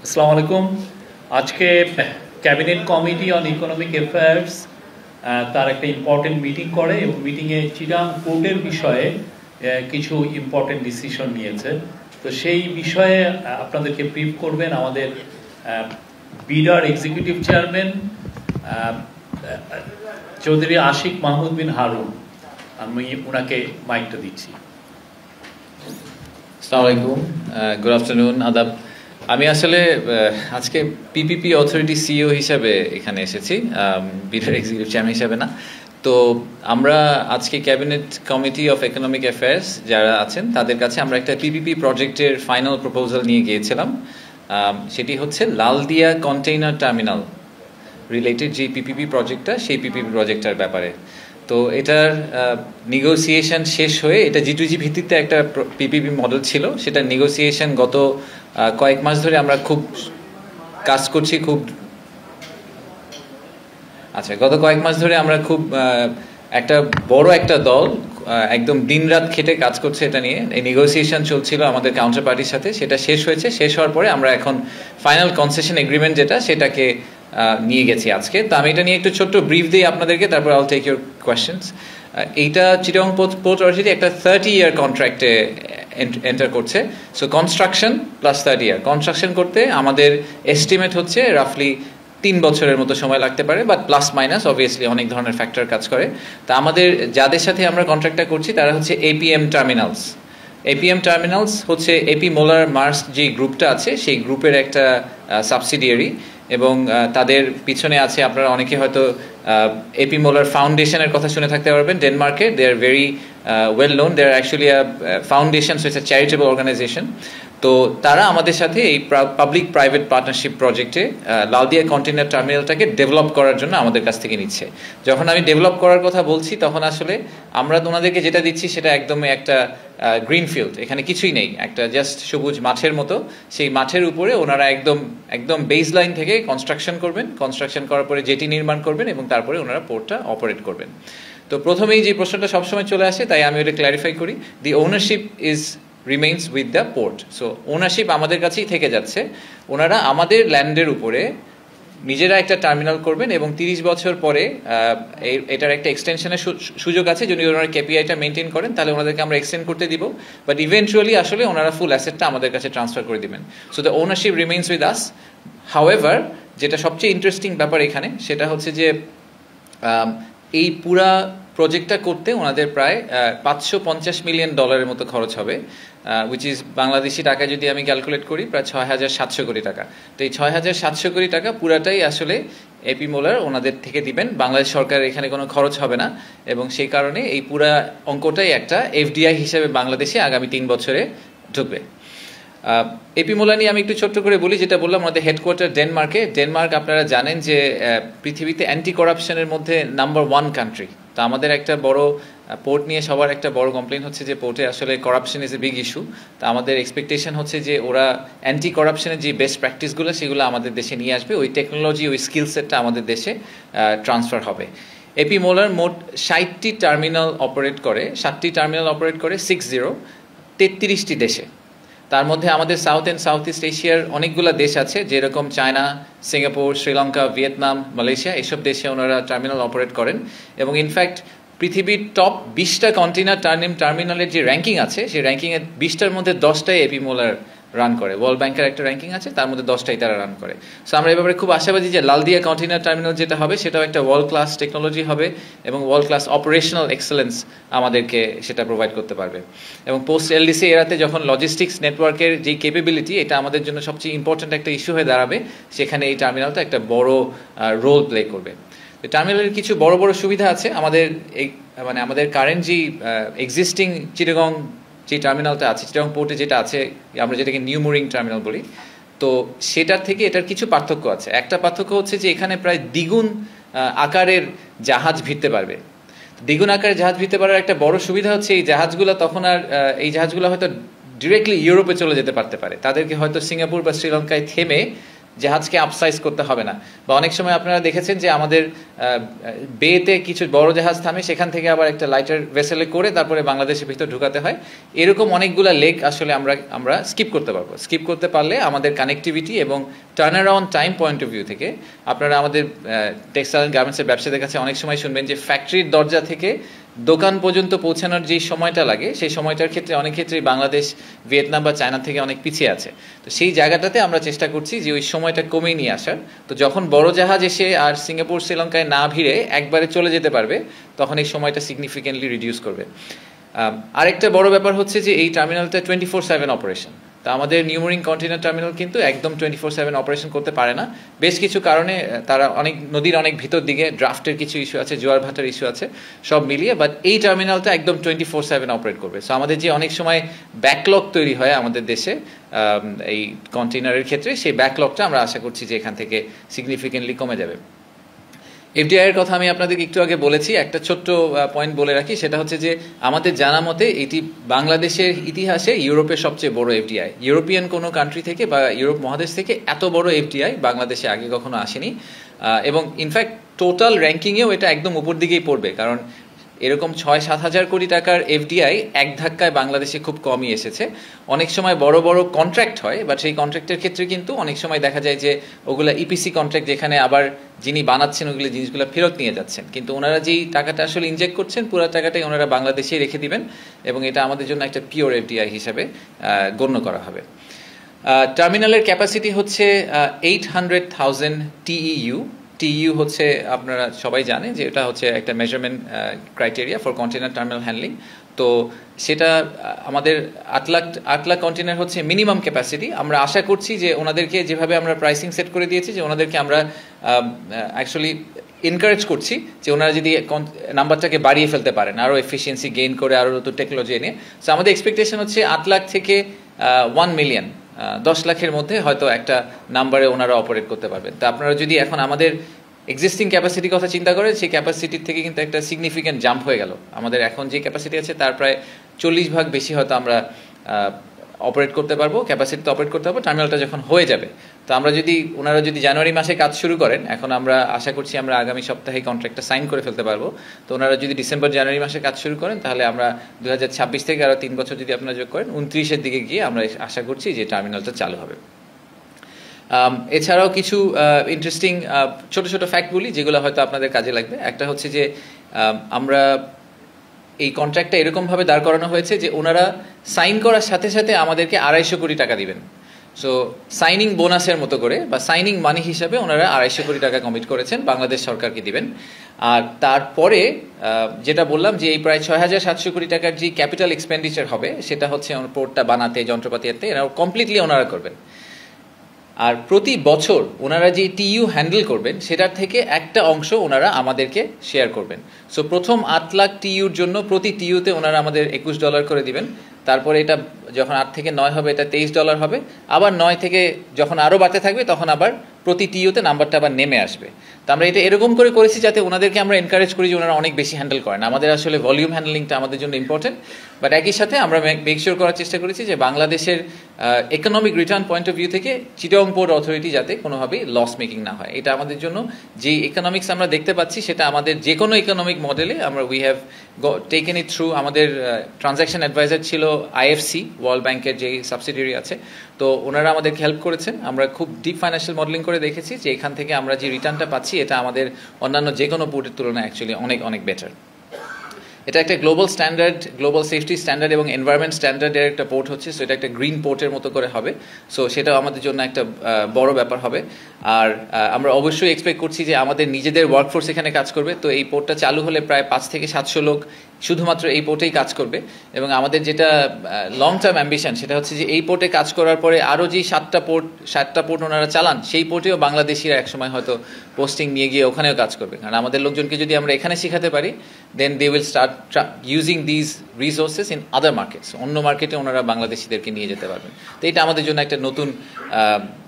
আসসালামু আলাইকুম। আজকে cabinet committee on economic affairs তার একটা ইম্পর্টেন্ট মিটিং করে এবং মিটিংয়ে চিটাং পোর্টের বিষয়ে কিছু ইম্পর্টেন্ট ডিসিশন নিয়েছে। তো সেই বিষয়ে আপনাদেরকে ব্রিফ করবেন আমাদের বিডার এক্সিকিউটিভ চেয়ারম্যান চৌধুরী আশিক মাহমুদ বিন হারুন। আমি ওনাকে মাইকটা দিচ্ছি। আসসালামু আলাইকুম, গুড আফটারনুন, আদাব। আমি আসলে আজকে পিপিপি অথরিটি সিইও হিসাবে এখানে এসেছি, বিডার এক্সিকিউটিভ চেয়ারম্যান হিসাবে না। তো আমরা আজকে cabinet committee of economic affairs যারা আছেন তাদের কাছে আমরা একটা পিপিপি প্রজেক্টের ফাইনাল প্রপোজাল নিয়ে গিয়েছিলাম। সেটি হচ্ছে লালদিয়া কন্টেইনার টার্মিনাল রিলেটেড যে পিপিপি প্রজেক্টটা, সেই পিপিপি প্রজেক্টটার ব্যাপারে। তো এটার নেগোসিয়েশন শেষ হয়ে, এটা G2G ভিত্তিতে একটা পিপিপি মডেল ছিল, সেটা নেগোসিয়েশন গত কয়েক মাস ধরে আমরা খুব কাজ করছি। গত কয়েক মাস ধরে আমরা খুব একটা বড় একটা দল একদম দিনরাত খেটে কাজ করছে এটা নিয়ে। এই নেগোসিয়েশন চলছিল আমাদের কাউন্টার পার্টির সাথে, সেটা শেষ হয়েছে। শেষ হওয়ার পরে আমরা এখন ফাইনাল কনসেশন এগ্রিমেন্ট যেটা, সেটাকে নিয়ে গেছি আজকে। তো আমি এটা নিয়ে একটু ছোট্ট ব্রিফ দিই আপনাদেরকে, তারপর আইল টেক ইউর কোয়েশ্চেন্স। এইটা চিটাগং পোর্ট অথরিটি একটা 30-year কন্ট্রাক্টে এন্টার করছে। সো কনস্ট্রাকশন প্লাস 30 ইয়ার। কনস্ট্রাকশন করতে আমাদের এস্টিমেট হচ্ছে রাফলি 3 বছরের মতো সময় লাগতে পারে, বাট প্লাস মাইনাস অবভিয়াসলি অনেক ধরনের ফ্যাক্টর কাজ করে। তা আমাদের যাদের সাথে আমরা কন্ট্রাক্টটা করছি তারা হচ্ছে এপিএম টার্মিনালস। এপিএম টার্মিনালস হচ্ছে এপি মোলার মার্স যে গ্রুপটা আছে, সেই গ্রুপের একটা সাবসিডিয়ারি, এবং তাদের পিছনে আছে, আপনারা অনেকে হয়তো এপি মোলার ফাউন্ডেশনের কথা শুনে থাকতে পারবেন ডেনমার্কে। They are very well known, they are actually foundation, so it's a charitable organization. তো তারা আমাদের সাথে এই পাবলিক প্রাইভেট পার্টনারশিপ প্রজেক্টে লালদিয়া কন্টেইনার টার্মিনালটাকে ডেভেলপ করার জন্য আমাদের কাছ থেকে নিচ্ছে। যখন আমি ডেভেলপ করার কথা বলছি, তখন আসলে আমরা ওনাদেরকে যেটা দিচ্ছি সেটা একদমই একটা গ্রিন ফিল্ড, এখানে কিছুই নেই, একটা জাস্ট সবুজ মাঠের মতো। সেই মাঠের উপরে ওনারা একদম বেস লাইন থেকে কনস্ট্রাকশন করবেন, কনস্ট্রাকশন করার পরে জেটি নির্মাণ করবেন, এবং তারপরে ওনারা পোর্টটা অপারেট করবেন। তো প্রথমেই যে প্রশ্নটা সবসময় চলে আসে, তাই আমি ওটা ক্ল্যারিফাই করি। The ownership remains with the port. So ownership আমাদের কাছেই থেকে যাচ্ছে। ওনারা আমাদের ল্যান্ডের উপরে নিজেরা একটা টার্মিনাল করবেন, এবং 30 বছর পরে এটার একটা এক্সটেনশনের সুযোগ আছে। যদি ওনারা কেপিআইটা মেনটেন করেন, তাহলে ওনাদেরকে আমরা এক্সটেন্ড করতে দিব, বাট ইভেন্চুয়ালি আসলে ওনারা ফুল অ্যাসেটটা আমাদের কাছে ট্রান্সফার করে দিবেন। So the ownership remains with us. However, যেটা সবচেয়ে ইন্টারেস্টিং ব্যাপার এখানে, সেটা হচ্ছে যে এই পুরা প্রজেক্টটা করতে ওনাদের প্রায় $550 মিলিয়ন মতো খরচ হবে, উইচ ইজ বাংলাদেশি টাকায় যদি আমি ক্যালকুলেট করি প্রায় 6,700 কোটি টাকা। তো এই 6,700 কোটি টাকা পুরাটাই আসলে এপি মোলার ওনাদের থেকে দিবেন, বাংলাদেশ সরকার এখানে কোনো খরচ হবে না। এবং সেই কারণে এই পুরা অঙ্কটাই একটা এফডিআই হিসেবে বাংলাদেশে আগামী 3 বছরে ঢুকবে। এপি মোলা নিয়ে আমি একটু ছোট্ট করে বলি। যেটা বললাম, আমাদের হেডকোয়ার্টার ডেনমার্কে। ডেনমার্ক আপনারা জানেন যে পৃথিবীতে অ্যান্টি করাপশনের মধ্যে নাম্বার 1 কান্ট্রি। তো আমাদের একটা বড় পোর্ট নিয়ে সবার একটা বড় কমপ্লেন হচ্ছে যে পোর্টে আসলে corruption is a big issue. তো আমাদের এক্সপেকটেশন হচ্ছে যে ওরা অ্যান্টি করাপশনের যে বেস্ট প্র্যাকটিসগুলো, সেগুলো আমাদের দেশে নিয়ে আসবে। ওই টেকনোলজি, ওই স্কিল সেটটা আমাদের দেশে ট্রান্সফার হবে। এপি মোলার মোট 60টি টার্মিনাল অপারেট করে, 7টি টার্মিনাল অপারেট করে 33টি দেশে। তার মধ্যে আমাদের সাউথ অ্যান্ড সাউথ ইস্ট এশিয়ার অনেকগুলো দেশ আছে, যেরকম China, Singapore, Sri Lanka, Vietnam, Malaysia, এইসব দেশে ওনারা টার্মিনাল অপারেট করেন। এবং ইনফ্যাক্ট পৃথিবীর টপ 20টা কন্টেইনার টার্মিনালের যে র্যাঙ্কিং আছে, সেই র্যাঙ্কিংয়ের 20টার মধ্যে 10টাই এপি মোলার রান করে। ওয়ার্ল্ড ব্যাংকের একটা র্যাঙ্কিং আছে, তার মধ্যে 10টাই তারা রান করে। সো আমরা এভাবে খুব আশাবাদী যে লালদিয়া কন্টেইনার টার্মিনাল যেটা হবে, সেটাও একটা ওয়ার্ল্ড ক্লাস টেকনোলজি হবে, এবং ওয়ার্ল্ড ক্লাস অপারেশনাল এক্সেলেন্স আমাদেরকে সেটা প্রোভাইড করতে পারবে। এবং পোস্ট এলডিসি এরাতে যখন লজিস্টিক্স নেটওয়ার্কের যে ক্যাপাবিলিটি, এটা আমাদের জন্য সবচেয়ে ইম্পর্ট্যান্ট একটা ইস্যু হয়ে দাঁড়াবে, সেখানে এই টার্মিনালটা একটা বড় রোল প্লে করবে। টার্মিনালের কিছু বড় বড় সুবিধা আছে। আমাদের কারেন্ট যে এক্সিস্টিং চিটাগং যে টার্মিনালটা আছে, চিটাগং পোর্টে যেটা আছে, আমরা যেটাকে নিউ মুরিং টার্মিনাল বলি, তো সেটার থেকে এটার কিছু পার্থক্য আছে। একটা পার্থক্য হচ্ছে যে এখানে প্রায় দ্বিগুণ আকারের জাহাজ ভিড়তে পারবে। দ্বিগুণ আকারের জাহাজ ভিড়তে পারার একটা বড় সুবিধা হচ্ছে এই জাহাজগুলো তখন আর এই জাহাজগুলো হয়তো ডিরেক্টলি ইউরোপে চলে যেতে পারতে পারে। তাদেরকে হয়তো সিঙ্গাপুর বা শ্রীলঙ্কায় থেমে জাহাজকে আপসাইজ করতে হবে না। বা অনেক সময় আপনারা দেখেছেন যে আমাদের বেতে কিছু বড় জাহাজ থামে, সেখান থেকে আবার একটা লাইটার ভেসেলে করে তারপরে বাংলাদেশের ভিতর ঢুকাতে হয়। এরকম অনেকগুলো লেক আসলে আমরা স্কিপ করতে পারবো। স্কিপ করতে পারলে আমাদের কানেক্টিভিটি এবং turn around time point of view থেকে, আপনারা আমাদের টেক্সটাইল অ্যান্ড গার্মেন্টসের ব্যবসাদের কাছে অনেক সময় শুনবেন যে ফ্যাক্টরির দরজা থেকে দোকান পর্যন্ত পৌঁছানোর যে সময়টা লাগে, সেই সময়টার ক্ষেত্রে অনেক ক্ষেত্রেই বাংলাদেশ, ভিয়েতনাম বা চায়না থেকে অনেক পিছিয়ে আছে। তো সেই জায়গাটাতে আমরা চেষ্টা করছি যে ওই সময়টা কমিয়ে নিয়ে আসার। তো যখন বড় জাহাজ এসে আর সিঙ্গাপুর শ্রীলঙ্কায় না ভিড়ে একবারে চলে যেতে পারবে, তখন এই সময়টা সিগনিফিকেন্টলি রিডিউস করবে। আরেকটা বড় ব্যাপার হচ্ছে যে এই টার্মিনালটা 24/7 অপারেশন। তা আমাদের নিউমোরিং কন্টেইনার টার্মিনাল কিন্তু একদম 24/7 অপারেশন করতে পারে না, বেশ কিছু কারণে। তারা নদীর অনেক ভিতর দিকে ড্রাফটের কিছু ইস্যু আছে, জোয়ার ভাটার ইস্যু আছে, সব মিলিয়ে। বাট এই টার্মিনালটা একদম 24/7 অপারেট করবে। সো আমাদের যে অনেক সময় ব্যাকলগ তৈরি হয় আমাদের দেশে এই কন্টেইনারের ক্ষেত্রে, সেই ব্যাকলগটা আমরা আশা করছি যে এখান থেকে সিগনিফিকেন্টলি কমে যাবে। এফডিআই এর কথা আমি আপনাদেরকে একটু আগে বলেছি, একটা ছোট্ট পয়েন্ট বলে রাখি, সেটা হচ্ছে যে আমাদের জানা মতে এটি বাংলাদেশের ইতিহাসে ইউরোপের সবচেয়ে বড় এফডিআই। ইউরোপিয়ান কোনো কান্ট্রি থেকে বা ইউরোপ মহাদেশ থেকে এত বড় এফডিআই বাংলাদেশে আগে কখনো আসেনি। এবং ইনফ্যাক্ট টোটাল র্যাঙ্কিংয়েও এটা একদম উপর দিকেই পড়বে, কারণ এরকম 6-7 হাজার কোটি টাকার এফডিআই এক ধাক্কায় বাংলাদেশে খুব কমই এসেছে। অনেক সময় বড় বড় কন্ট্রাক্ট হয়, বাট সেই কন্ট্রাক্টের ক্ষেত্রে কিন্তু অনেক সময় দেখা যায় যে ওগুলা ইপিসি কন্ট্রাক্ট, যেখানে আবার যিনি বানাচ্ছেন ওগুলো জিনিসগুলো ফেরত নিয়ে যাচ্ছেন, কিন্তু ওনারা যেই টাকাটা আসলে ইনজেক্ট করছেন পুরো টাকাটাই ওনারা বাংলাদেশেই রেখে দিবেন, এবং এটা আমাদের জন্য একটা পিওর এফডিআই হিসাবে গণ্য করা হবে। টার্মিনালের ক্যাপাসিটি হচ্ছে 800,000 টিইউ। টিইউ হচ্ছে, আপনারা সবাই জানেন যে এটা হচ্ছে একটা measurement criteria for container terminal handling. তো সেটা আমাদের 8 লাখ কন্টেনার হচ্ছে মিনিমাম ক্যাপাসিটি। আমরা আশা করছি যে ওনাদেরকে যেভাবে আমরা প্রাইসিং সেট করে দিয়েছি, যে ওনাদেরকে আমরা অ্যাকচুয়ালি এনকারেজ করছি যে ওনারা যদি নাম্বারটাকে বাড়িয়ে ফেলতে পারেন, আরও এফিসিয়েন্সি গেইন করে, আরও নতুন টেকনোলজি এনে। সো আমাদের এক্সপেকটেশন হচ্ছে 8 লাখ থেকে 1 মিলিয়ন, 10 লাখের মধ্যে হয়তো একটা নাম্বারে ওনারা অপারেট করতে পারবেন। তো আপনারা যদি এখন আমাদের এক্সিস্টিং ক্যাপাসিটির কথা চিন্তা করেন, সেই ক্যাপাসিটির থেকে কিন্তু একটা সিগনিফিক্যান্ট জাম্প হয়ে গেল। আমাদের এখন যে ক্যাপাসিটি আছে তার প্রায় 40 ভাগ বেশি হয়তো আমরা অপারেট করতে পারবো, ক্যাপাসিটিতে অপারেট করতে পারবো টার্মিনালটা যখন হয়ে যাবে। তো ওনারা যদি জানুয়ারি মাসে কাজ শুরু করেন, এখন আমরা আশা করছি আমরা আগামী সপ্তাহে কন্ট্রাক্টটা সাইন করে ফেলতে পারবো। তো ওনারা যদি জানুয়ারি মাসে কাজ শুরু করেন, তাহলে আমরা 2026 থেকে আরও 3 বছর যদি আপনারা যোগ করেন, 29-এর দিকে গিয়ে আমরা আশা করছি যে টার্মিনালটা চালু হবে। এছাড়াও কিছু ইন্টারেস্টিং ছোট ছোট ফ্যাক্ট বলি, যেগুলো হয়তো আপনাদের কাজে লাগবে। একটা হচ্ছে যে আমরা এই কন্ট্রাক্টটা এরকমভাবে দাঁড় করানো হয়েছে যে ওনারা সাইন করার সাথে সাথে আমাদেরকে 250 কোটি টাকা দিবেন। সো সাইনিং বোনাসের মতো করে বা সাইনিং মানি হিসাবে ওনারা 250 কোটি টাকা কমিট করেছেন, বাংলাদেশ সরকারকে দিবেন। আর তারপরে যেটা বললাম যে এই প্রায় 6,700 কোটি টাকার যে ক্যাপিটাল এক্সপেন্ডিচার হবে, সেটা হচ্ছে পোর্টটা বানাতে, যন্ত্রপাতি আনতে, এরা কমপ্লিটলি ওনারা করবেন। আর প্রতি বছর ওনারা যে টিইউ হ্যান্ডেল করবেন, সেটার থেকে একটা অংশ ওনারা আমাদেরকে শেয়ার করবেন। সো প্রথম 8 লাখ টিইউর জন্য প্রতি টিইউতে ওনারা আমাদের $21 করে দিবেন। তারপরে এটা যখন 8 থেকে 9 হবে, এটা $23 হবে। আবার 9 থেকে যখন আরও বাড়তে থাকবে, তখন আবার প্রতি টিইউতে নাম্বারটা আবার নেমে আসবে। তো আমরা এটা এরকম করে করেছি যাতে ওনাদেরকে আমরা এনকারেজ করি যে ওনারা অনেক বেশি হ্যান্ডেল করেন। আমাদের আসলে ভলিউম হ্যান্ডলিংটা আমাদের জন্য ইম্পর্টেন্ট, বাট একই সাথে আমরা মেক শিওর করার চেষ্টা করেছি যে বাংলাদেশের economic return point of view থেকে চিটাগং পোর্ট অথরিটি যাতে কোনোভাবেই লস মেকিং না হয়। এটা আমাদের জন্য যে ইকোনমিক্স আমরা দেখতে পাচ্ছি, সেটা আমাদের যে কোনো ইকোনমিক মডেলে আমরা we have taken it through. আমাদের ট্রানজ্যাকশন অ্যাডভাইজার ছিল আইএফসি, ওয়ার্ল্ড ব্যাংকের যে সাবসিডিয়ারি আছে। তো ওনারা আমাদেরকে হেল্প করেছেন। আমরা খুব ডিপ ফাইন্যান্সিয়াল মডেলিং করে দেখেছি যে এখান থেকে আমরা যে রিটার্নটা পাচ্ছি, এটা আমাদের অন্যান্য যে কোনো পোর্টের তুলনায় অ্যাকচুয়ালি অনেক অনেক বেটার। এটা একটা global standard, global safety standard এবং এনভায়রনমেন্ট স্ট্যান্ডার্ডের একটা পোর্ট হচ্ছে। সো এটা একটা গ্রিন পোর্টের মতো করে হবে। সো সেটাও আমাদের জন্য একটা বড় ব্যাপার হবে। আর আমরা অবশ্যই এক্সপেক্ট করছি যে আমাদের নিজেদের ওয়ার্কফোর্স এখানে কাজ করবে। তো এই পোর্টটা চালু হলে প্রায় 5 থেকে 700 লোক শুধুমাত্র এই পোর্টেই কাজ করবে। এবং আমাদের যেটা লং টার্ম অ্যাম্বিশন, সেটা হচ্ছে যে এই পোর্টে কাজ করার পরে আরও যেই 7টা পোর্ট ওনারা চালান, সেই পোর্টেও বাংলাদেশিরা একসময় হয়তো পোস্টিং নিয়ে গিয়ে ওখানেও কাজ করবে। কারণ আমাদের লোকজনকে যদি আমরা এখানে শেখাতে পারি, then they will start using these resources in other markets. অন্য মার্কেটে ওনারা বাংলাদেশিদেরকে নিয়ে যেতে পারবেন। তো এটা আমাদের জন্য একটা নতুন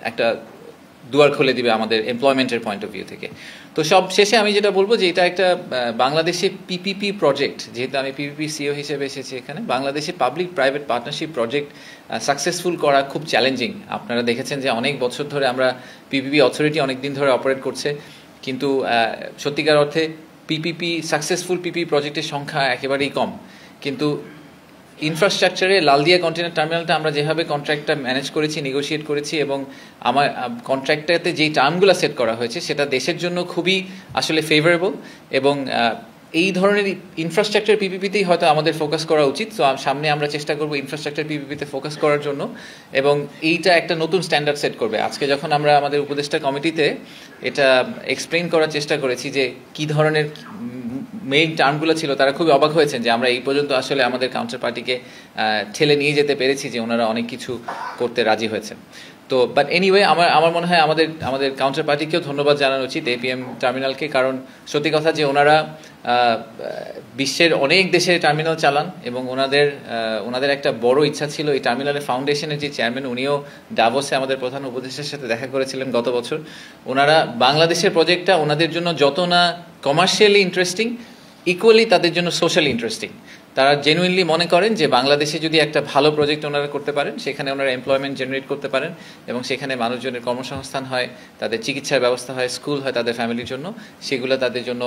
একটা দুয়ার খুলে দিবে আমাদের এমপ্লয়মেন্টের পয়েন্ট অফ ভিউ থেকে। তো সব শেষে আমি যেটা বলবো যে এটা একটা বাংলাদেশে পিপিপি প্রজেক্ট, যেহেতু আমি পিপিপি সিও হিসেবে এসেছি এখানে, বাংলাদেশে public private partnership project successful করা খুব চ্যালেঞ্জিং। আপনারা দেখেছেন যে অনেক বছর ধরে আমরা পিপিপি অথরিটি অনেক দিন ধরে অপারেট করছে, কিন্তু সত্যিকার অর্থে সাকসেসফুল পিপি প্রজেক্টের সংখ্যা একেবারেই কম। কিন্তু ইনফ্রাস্ট্রাকচারে লালদিয়া কন্টেনার টার্মিনালটা আমরা যেভাবে কন্ট্রাক্টটা ম্যানেজ করেছি, নেগোশিয়েট করেছি, এবং আমার কন্ট্রাক্টটাতে যেই টার্মগুলো সেট করা হয়েছে সেটা দেশের জন্য খুবই আসলে ফেভারেবল। এবং এই ধরনের ইনফ্রাস্ট্রাকচার পিপিপিতেই হয়তো আমাদের ফোকাস করা উচিত। তো সামনে আমরা চেষ্টা করব ইনফ্রাস্ট্রাকচার পিপিপিতে ফোকাস করার জন্য, এবং এইটা একটা নতুন স্ট্যান্ডার্ড সেট করবে। আজকে যখন আমরা আমাদের উপদেষ্টা কমিটিতে এটা এক্সপ্লেইন করার চেষ্টা করেছি যে কী ধরনের মেইন টার্মগুলো ছিল, তারা খুবই অবাক হয়েছেন যে আমরা এই পর্যন্ত আসলে আমাদের কাউন্টার পার্টিকে ঠেলে নিয়ে যেতে পেরেছি, যে ওনারা অনেক কিছু করতে রাজি হয়েছেন। তো বাট এনিওয়ে আমার মনে হয় আমাদের কাউন্টার পার্টিকেও ধন্যবাদ জানানো উচিত, এপিএম টার্মিনালকে। কারণ সত্যি কথা যে ওনারা বিশ্বের অনেক দেশে টার্মিনাল চালান, এবং ওনাদের একটা বড় ইচ্ছা ছিল এই টার্মিনালের ফাউন্ডেশনের যে চেয়ারম্যান, উনিও ডাভোসে আমাদের প্রধান উপদেষ্টার সাথে দেখা করেছিলেন গত বছর। ওনারা বাংলাদেশের প্রজেক্টটা ওনাদের জন্য যত না কমার্শিয়ালি ইন্টারেস্টিং, ইকুয়ালি তাদের জন্য সোশ্যালি ইন্টারেস্টিং। তারা জেনুইনলি মনে করেন যে বাংলাদেশে যদি একটা ভালো প্রজেক্ট ওনারা করতে পারেন, সেখানে ওনারা এমপ্লয়মেন্ট জেনারেট করতে পারেন, এবং সেখানে মানুষজনের কর্মসংস্থান হয়, তাদের চিকিৎসার ব্যবস্থা হয়, স্কুল হয় তাদের ফ্যামিলির জন্য, সেগুলো তাদের জন্য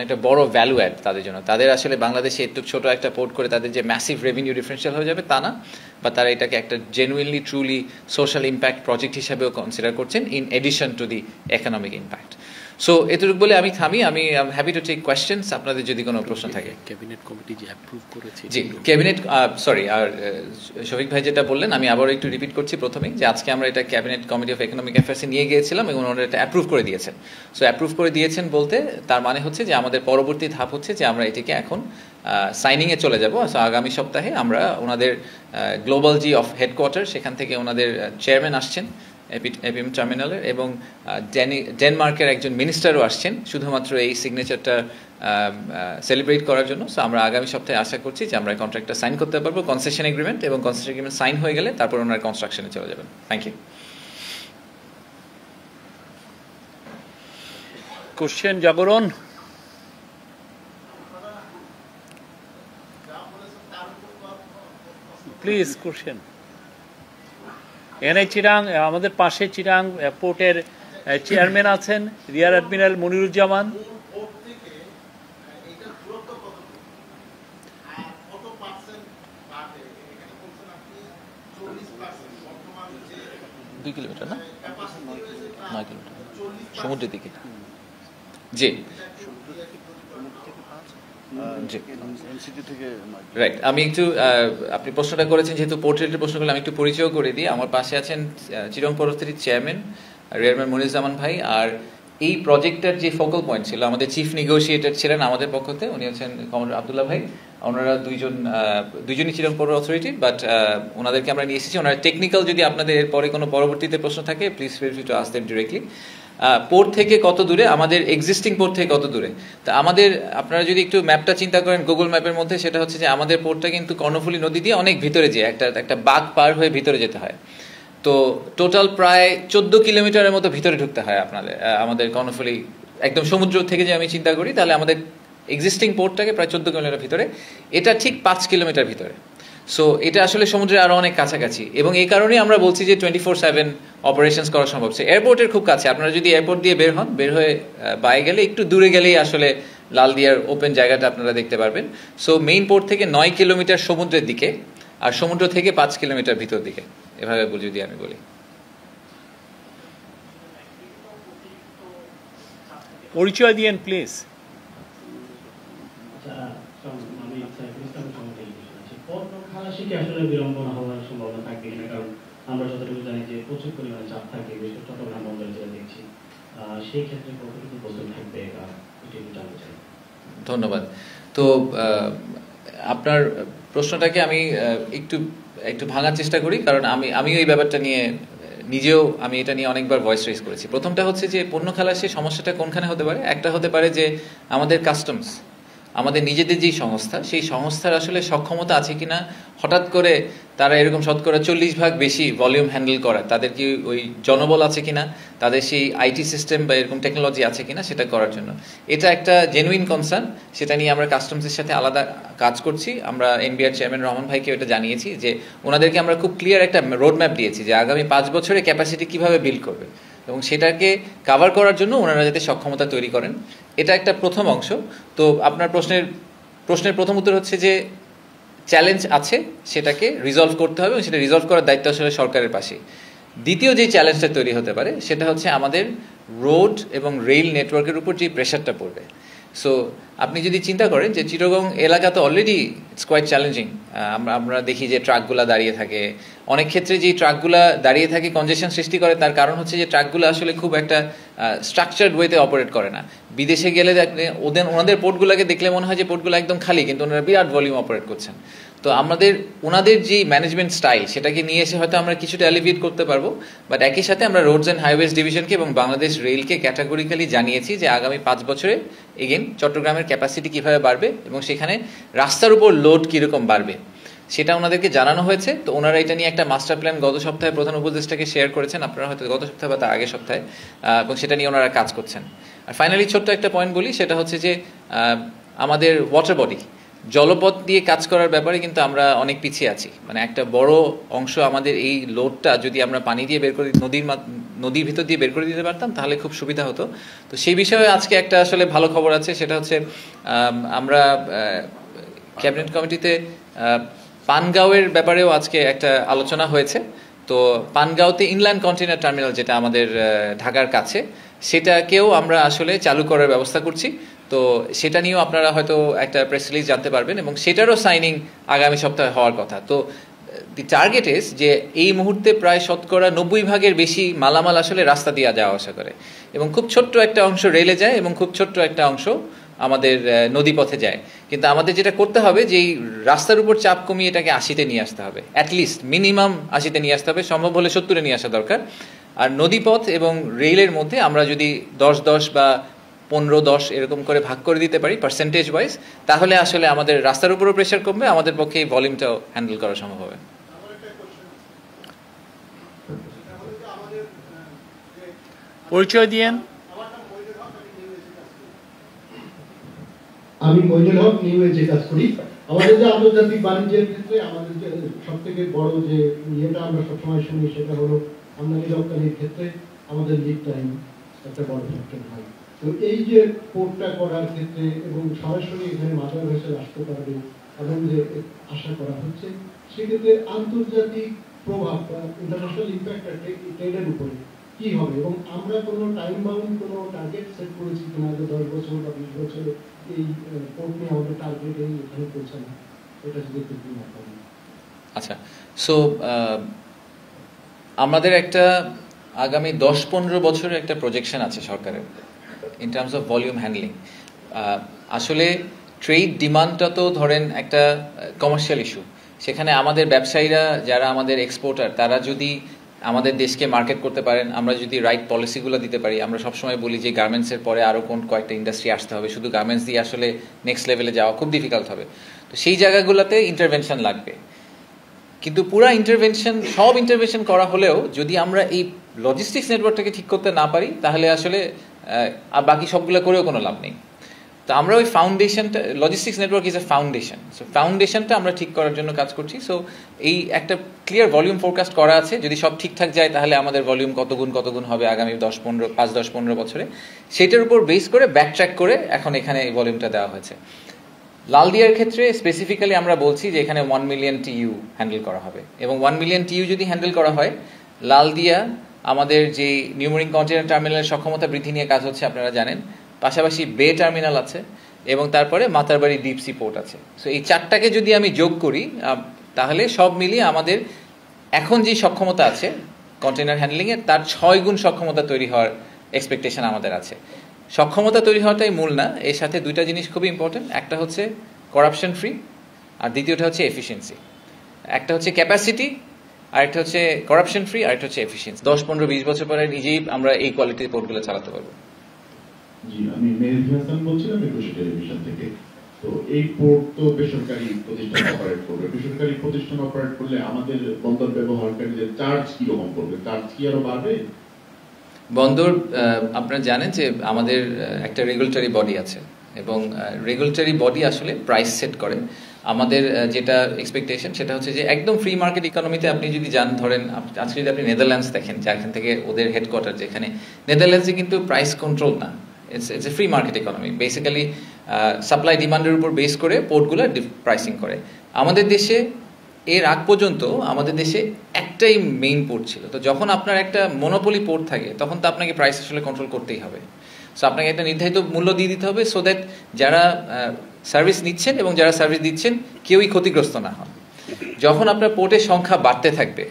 একটা বড় ভ্যালু অ্যাড তাদের জন্য। তাদের আসলে বাংলাদেশে একটু ছোট একটা পোর্ট করে তাদের যে ম্যাসিভ রেভিনিউ ডিফারেন্সিয়াল হয়ে যাবে তা না, বা তারা এটাকে একটা genuinely truly social impact project হিসাবেও কনসিডার করছেন, in addition to the economic impact. So এতটুকু বলে আমি থামি। আমি হ্যাপি টু টেক কোয়েশ্চেন্স, আপনাদের যদি কোনো প্রশ্ন থাকে। ক্যাবিনেট কমিটি যে অ্যাপ্রুভ করেছে, জি ক্যাবিনেট, সরি, আর শফিক ভাই যেটা বললেন আমি আবার একটু রিপিট করছি প্রথমেই, যে আজকে আমরা এটা ক্যাবিনেট কমিটি অফ ইকোনমিক অ্যাফেয়ার্সে নিয়ে গিয়েছিলাম, এবং ওনারা এটা অ্যাপ্রুভ করে দিয়েছেন। সো অ্যাপ্রুভ করে দিয়েছেন বলতে তার মানে হচ্ছে যে আমাদের পরবর্তী ধাপ হচ্ছে যে আমরা এটিকে এখন সাইনিংয়ে চলে যাব। সো আগামী সপ্তাহে আমরা ওনাদের গ্লোবাল জি অফ হেডকোয়ার্টার, সেখান থেকে ওনাদের চেয়ারম্যান আসছেন এপিএম টার্মিনালের, এবং ডেনমার্কের একজন মিনিস্টারও আসছেন শুধুমাত্র এই সিগনেচারটা সেলিব্রেট করার জন্য। সো আমরা আগামী সপ্তাহে আশা করছি যে আমরা কন্ট্রাক্টটা সাইন করতে পারবো, কনসেশন এগ্রিমেন্ট, এবং কনসেশন এগ্রিমেন্ট সাইন হয়ে গেলে তারপর ওনারা কনস্ট্রাকশনে চলে যাবেন। Thank you. Question Jagaran, please question. এখানে চিরাং, আমাদের পাশে চিরাং পোর্টের চেয়ারম্যান আছেন রিয়ার অ্যাডমিরাল মনিরুজ্জামান। দুই কিলোমিটার না, 9 কিলোমিটার সমুদ্রের দিকে। জি রাইট। আমি একটু, আপনি প্রশ্নটা করেছেন যেহেতু পোর্ট রিলেটেড প্রশ্ন করলে, আমি একটু পরিচয় করে দিই। আমার পাশে আছেন চিরং পোর্ট অথরিটির চেয়ারম্যান রিয়ারম্যান মনিরুজ্জামান ভাই, আর এই প্রজেক্টটার যে ফোকাল পয়েন্ট ছিল, আমাদের চিফ নেগোশিয়েটর ছিলেন আমাদের পক্ষতে, উনি হচ্ছেন কমান্ডার আব্দুল্লাহ ভাই। ওনারা দুইজনই চিরং পোর্ট অথরিটি, বাট ওনাদেরকে আমরা নিয়ে এসেছি। ওনারা টেকনিক্যাল, যদি আপনাদের এরপরে কোনো পরবর্তীতে প্রশ্ন থাকে please feel free to ask them directly. Port থেকে কত দূরে, আমাদের এক্সিস্টিং পোর্ট থেকে কত দূরে, তা আমাদের, আপনারা যদি একটু ম্যাপটা চিন্তা করেন গুগল ম্যাপের মধ্যে, সেটা হচ্ছে যে আমাদের পোর্টটা কিন্তু কর্ণফুলী নদী দিয়ে অনেক ভিতরে যেয়ে একটা বাঁক পার হয়ে ভিতরে যেতে হয়। তো টোটাল প্রায় 14 কিলোমিটারের মতো ভিতরে ঢুকতে হয় আমাদের কর্ণফুলী, একদম সমুদ্র থেকে যে আমি চিন্তা করি, তাহলে আমাদের এক্সিস্টিং পোর্টটাকে প্রায় 14 কিলোমিটার ভিতরে, এটা ঠিক 5 কিলোমিটার ভিতরে। সো এটা আসলে সমুদ্রের আরো অনেক কাছাকাছি, এবং এই কারণেই আমরা বলছি যে 24/7 অপারেশনস করা সম্ভব। এয়ারপোর্টের খুব কাছে, আপনারা যদি এয়ারপোর্ট দিয়ে বের হয়ে বাইরে গেলে, একটু দূরে গেলেই আসলে লালদিয়ার ওপেন জায়গাটা আপনারা দেখতে পারবেন। সো মেইন পোর্ট থেকে 9 কিলোমিটার সমুদ্রের দিকে, আর সমুদ্র থেকে 5 কিলোমিটার ভিতর দিকে, এভাবে যদি আমি বলি। পরিচয় দিয়েন প্লিজ। আসলে বিড়ম্বনা হওয়ার সম্ভাবনা থাকবে কিনা, কারণ আমরা যতটুকু জানি যে প্রচুর পরিমাণে চাপ থাকে, বিশেষ করে চট্টগ্রাম বন্দরে যেটা দেখছি, সেই ক্ষেত্রে কতটুকু প্রস্তুত থাকবে এটা একটু জানতে চাই। ধন্যবাদ। তো আপনার প্রশ্নটাকে আমি একটু ভাঙার চেষ্টা করি, কারণ আমিও এই ব্যাপারটা নিয়ে আমি এটা নিয়ে অনেকবার ভয়েস রেজ করেছি। প্রথমটা হচ্ছে যে পণ্য খালাসি সমস্যাটা কোনখানে হতে পারে। একটা হতে পারে যে আমাদের আমাদের নিজেদের যেই সংস্থা, সেই সংস্থার আসলে সক্ষমতা আছে কিনা, হঠাৎ করে তারা এরকম শতকরা 40% বেশি ভলিউম হ্যান্ডেল করা, তাদের কি ওই জনবল আছে কিনা, তাদের সেই আইটি সিস্টেম বা এরকম টেকনোলজি আছে কিনা সেটা করার জন্য। এটা একটা জেনুইন কনসার্ন, সেটা নিয়ে আমরা কাস্টমসের সাথে আলাদা কাজ করছি। আমরা এনবিআর চেয়ারম্যান রহমান ভাইকে এটা জানিয়েছি যে ওনাদেরকে আমরা খুব ক্লিয়ার একটা রোড ম্যাপ দিয়েছি যে আগামী 5 বছরে ক্যাপাসিটি কিভাবে বিল্ড করবে এবং সেটাকে কাভার করার জন্য ওনারা যাতে সক্ষমতা তৈরি করেন। এটা একটা প্রথম অংশ। তো আপনার প্রশ্নের প্রথম উত্তর হচ্ছে যে চ্যালেঞ্জ আছে, সেটাকে রিজলভ করতে হবে এবং সেটা রিজলভ করার দায়িত্ব আসলে সরকারের পাশে। দ্বিতীয় যে চ্যালেঞ্জটা তৈরি হতে পারে সেটা হচ্ছে আমাদের রোড এবং রেল নেটওয়ার্কের উপর যে প্রেশারটা পড়বে। সো আপনি যদি চিন্তা করেন যে চিটাগং এলাকা তো অলরেডি ইটস কোয়াইট চ্যালেঞ্জিং। আমরা দেখি যে ট্রাকগুলা দাঁড়িয়ে থাকে, অনেক ক্ষেত্রে যে ট্রাকগুলা দাঁড়িয়ে থাকে কনজেশন সৃষ্টি করে, তার কারণ হচ্ছে যে ট্রাকগুলো আসলে খুব একটা স্ট্রাকচার্ড ওয়েতে অপারেট করে না। বিদেশে গেলে ওনাদের পোর্টগুলোকে দেখলে মনে হয় যে পোর্টগুলো একদম খালি, কিন্তু ওনারা বিরাট ভলিউম অপারেট করছেন। তো ওনাদের যে ম্যানেজমেন্ট স্টাইল সেটাকে নিয়ে এসে হয়তো আমরা কিছুটা এলিভেট করতে পারবো, বাট একই সাথে আমরা রোডস অ্যান্ড হাইওয়েজ ডিভিশনকে এবং বাংলাদেশ রেলকে ক্যাটাগরিক্যালি জানিয়েছি যে আগামী 5 বছরে এগেন চট্টগ্রামের ক্যাপাসিটি কিভাবে বাড়বে এবং সেখানে রাস্তার উপর লোড কীরকম বাড়বে সেটা ওনাদেরকে জানানো হয়েছে। তো ওনারা এটা নিয়ে একটা মাস্টার প্ল্যান গত সপ্তাহে প্রধান উপদেষ্টাকে শেয়ার করেছেন, আপনারা হয়তো গত সপ্তাহে বা তার আগের সপ্তাহে, এবং সেটা নিয়ে ওনারা কাজ করছেন। আর ফাইনালি ছোট্ট একটা পয়েন্ট বলি, সেটা হচ্ছে যে আমাদের ওয়াটার বডি, জলপথ দিয়ে কাজ করার ব্যাপারে কিন্তু আমরা অনেক পিছিয়ে আছি। মানে একটা বড় অংশ আমাদের এই লোডটা যদি আমরা পানি দিয়ে বের করে নদীর ভিতর দিয়ে বের করে দিতে পারতাম তাহলে খুব সুবিধা হতো। তো সেই বিষয়ে আজকে একটা আসলে ভালো খবর আছে, সেটা হচ্ছে আমরা ক্যাবিনেট কমিটিতে পানগাঁওয়ের ব্যাপারেও আজকে একটা আলোচনা হয়েছে। তো পানগাঁওতে ইনল্যান্ড কন্টেইনার টার্মিনাল, যেটা আমাদের ঢাকার কাছে, সেটাকেও আমরা আসলে চালু করার ব্যবস্থা করছি। তো সেটা নিয়েও আপনারা হয়তো একটা প্রেস রিলিজ জানতে পারবেন এবং সেটারও সাইনিং আগামী সপ্তাহে হওয়ার কথা। তো দি টার্গেট ইজ যে এই মুহূর্তে প্রায় শতকরা 90% বেশি মালামাল আসলে রাস্তা দিয়ে যাওয়া আসা করে এবং খুব ছোট্ট একটা অংশ রেলে যায় এবং খুব ছোট্ট একটা অংশ আমাদের নদীপথে যায়। কিন্তু আমাদের যেটা করতে হবে যে এই রাস্তার উপর চাপ কমিয়ে এটাকে 80-তে নিয়ে আসতে হবে, অ্যাটলিস্ট মিনিমাম 80-তে নিয়ে আসতে হবে, সম্ভব হলে 70-এ নিয়ে আসা দরকার। আর নদীপথ এবং রেলের মধ্যে আমরা যদি 10-10 বা 15-10 এরকম করে ভাগ করে দিতে পারি পার্সেন্টেজ ওয়াইজ, তাহলে আসলে আমাদের রাস্তার উপরও প্রেশার কমবে, আমাদের পক্ষে এই ভলিউমটাও হ্যান্ডেল করা সম্ভব হবে। পরিচয় দিয়েন। আমি মইনুল হক, নিউ এজে কাজ করি। আমাদের যে আন্তর্জাতিক বাণিজ্যের ক্ষেত্রে আমাদের যে সবথেকে বড় যে ইয়েটা আমরা সবসময় শুনি সেটা হলো আমদানি রপ্তানির ক্ষেত্রে আমাদের লিড টাইম একটা বড় ফ্যাক্টর হয়। তো এই যে পোর্টটা করার ক্ষেত্রে এবং সরাসরি এখানে মাদার ভেসেল আসতে পারবে এবং যে আশা করা হচ্ছে, সেক্ষেত্রে আন্তর্জাতিক প্রভাব বা ইন্টারন্যাশনাল ইম্প্যাক্ট ট্রেডের উপরে কি হবে এবং আমরা কোনো টাইম বাউন্ড কোনো টার্গেট সেট করেছি কিনা যে 10 বছর বা 20 বছর এই পোর্ট নিয়ে আমাদের টার্গেট এই এখানে পৌঁছানো, এটা যদি একটু না করেন। আচ্ছা, সো আমাদের একটা আগামী 10-15 বছরের একটা প্রজেকশন আছে সরকারের in terms of volume handling. আসলে ট্রেড ডিমান্ডটা তো ধরেন একটা কমার্শিয়াল ইস্যু, সেখানে আমাদের ব্যবসায়ীরা যারা আমাদের এক্সপোর্টার তারা যদি আমাদের দেশকে মার্কেট করতে পারেন, আমরা যদি রাইট পলিসিগুলো দিতে পারি। আমরা সবসময় বলি যে গার্মেন্টসের পরে আরও কয়েকটা ইন্ডাস্ট্রি আসতে হবে, শুধু গার্মেন্টস দিয়ে আসলে নেক্সট লেভেলে যাওয়া খুব ডিফিকাল্ট হবে। তো সেই জায়গাগুলোতে ইন্টারভেনশন লাগবে, কিন্তু পুরো সব ইন্টারভেনশন করা হলেও যদি আমরা এই লজিস্টিক্স নেটওয়ার্কটাকে ঠিক করতে না পারি তাহলে আসলে আর বাকি সবগুলো করেও কোনো লাভ নেই। তো আমরা ওই ফাউন্ডেশনটা, logistics network is a foundation, so ফাউন্ডেশনটা আমরা ঠিক করার জন্য কাজ করছি। সো এই একটা ক্লিয়ার ভলিউম ফোরকাস্ট করা আছে, যদি সব ঠিকঠাক যায় তাহলে আমাদের ভলিউম কত গুণ হবে আগামী 5-10-15 বছরে, সেটার উপর বেস করে ব্যাকট্র্যাক করে এখন এখানে এই ভলিউমটা দেওয়া হয়েছে। লালদিয়ার ক্ষেত্রে স্পেসিফিক্যালি আমরা বলছি যে এখানে 1 মিলিয়ন TU হ্যান্ডেল করা হবে এবং 1 মিলিয়ন TU যদি হ্যান্ডেল করা হয়, লালদিয়া আমাদের যে নিউমেরিং কন্টেইনার টার্মিনালের সক্ষমতা বৃদ্ধি নিয়ে কাজ হচ্ছে আপনারা জানেন, পাশাপাশি বে টার্মিনাল আছে এবং তারপরে মাতারবাড়ি ডিপ সি পোর্ট আছে। সো এই 4টাকে যদি আমি যোগ করি তাহলে সব মিলিয়ে আমাদের এখন যে সক্ষমতা আছে কন্টেইনার হ্যান্ডলিংয়ের, তার 6 গুণ সক্ষমতা তৈরি হওয়ার এক্সপেকটেশন আমাদের আছে। সক্ষমতা তৈরি হওয়াটাই মূল না, এর সাথে 2টা জিনিস খুবই ইম্পর্টেন্ট। একটা হচ্ছে করাপশন ফ্রি আর দ্বিতীয়টা হচ্ছে এফিসিয়েন্সি। একটা হচ্ছে ক্যাপাসিটি, আরেকটা হচ্ছে করাপশন ফ্রি, আরেকটা হচ্ছে এফিসিয়েন্সি। 10-15-20 বছর পরে নিজেই আমরা এই কোয়ালিটির পোর্টগুলো চালাতে পারবো। জি, আমি মেহেদি হাসান বলছিলাম 21 টেলিভিশন থেকে। তো এই পোর্ট তো বেসরকারি প্রতিষ্ঠান অপারেট করবে, বেসরকারি প্রতিষ্ঠান অপারেট করলে আমাদের বন্দর ব্যবহারকারীদের চার্জ কিরকম করবে? চার্জ কি আরো বাড়বে? বন্দর আপনারা জানেন যে আমাদের একটা রেগুলেটরি বডি আছে এবং রেগুলেটরি বডি আসলে প্রাইস সেট করে। আমাদের যেটা এক্সপেকটেশন সেটা হচ্ছে যে একদম ফ্রি মার্কেট ইকোনমিতে আপনি যদি যান, ধরেন আজকে যদি আপনি নেদারল্যান্ডস দেখেন, যেখান থেকে ওদের হেডকোয়ার্টার, যেখানে নেদারল্যান্ডসে কিন্তু প্রাইস কন্ট্রোল না, it's a free market economy. Basically supply ডিমান্ডের উপর বেস করে পোর্টগুলো প্রাইসিং করে। আমাদের দেশে এর আগ পর্যন্ত আমাদের দেশে একটাই মেইন পোর্ট ছিল। তো যখন আপনার একটা মনোপলি পোর্ট থাকে তখন তো আপনাকে প্রাইস আসলে কন্ট্রোল করতেই হবে। সো আপনাকে একটা নির্ধারিত মূল্য দিয়ে দিতে হবে, সো দ্যাট যারা সার্ভিস নিচ্ছেন এবং যারা সার্ভিস দিচ্ছেন কেউই ক্ষতিগ্রস্ত না হন। যখন আপনার পোর্টের সংখ্যা বাড়তে থাকবে